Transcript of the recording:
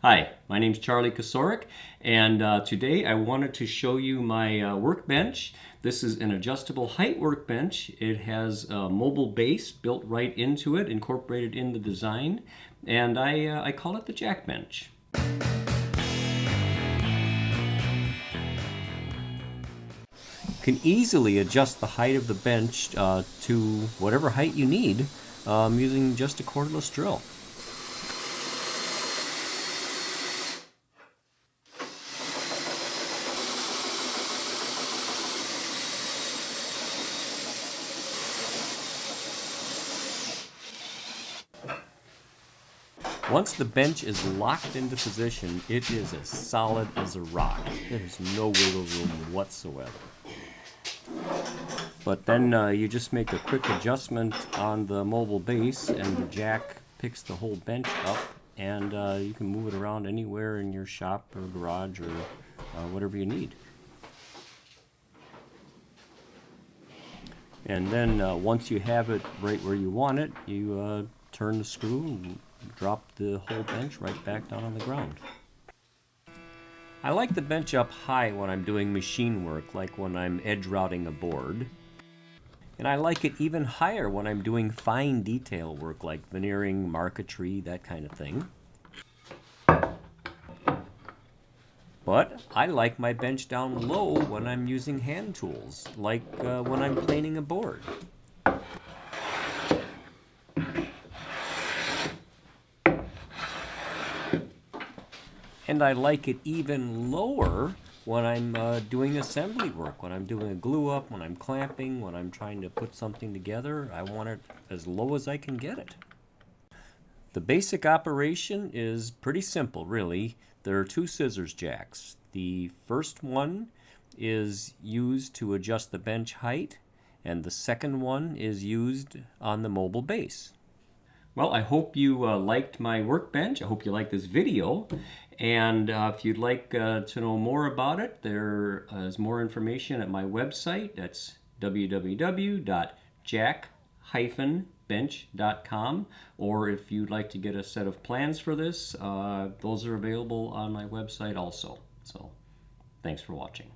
Hi, my name's Charlie Kosorik, and today I wanted to show you my workbench. This is an adjustable height workbench. It has a mobile base built right into it, incorporated in the design, and I call it the Jack Bench. You can easily adjust the height of the bench to whatever height you need using just a cordless drill. Once the bench is locked into position, it is as solid as a rock. There's no wiggle room whatsoever. But then you just make a quick adjustment on the mobile base and the jack picks the whole bench up, and you can move it around anywhere in your shop or garage or whatever you need. And then once you have it right where you want it, you turn the screw and drop the whole bench right back down on the ground. I like the bench up high when I'm doing machine work, like when I'm edge routing a board. And I like it even higher when I'm doing fine detail work, like veneering, marquetry, that kind of thing. But I like my bench down low when I'm using hand tools, like when I'm planing a board. And I like it even lower when I'm doing assembly work, when I'm doing a glue up, when I'm clamping, when I'm trying to put something together. I want it as low as I can get it. The basic operation is pretty simple, really. There are two scissors jacks. The first one is used to adjust the bench height, and the second one is used on the mobile base. Well, I hope you liked my workbench. I hope you liked this video. And if you'd like to know more about it, there is more information at my website. That's www.jack-bench.com. Or if you'd like to get a set of plans for this, those are available on my website also. So, thanks for watching.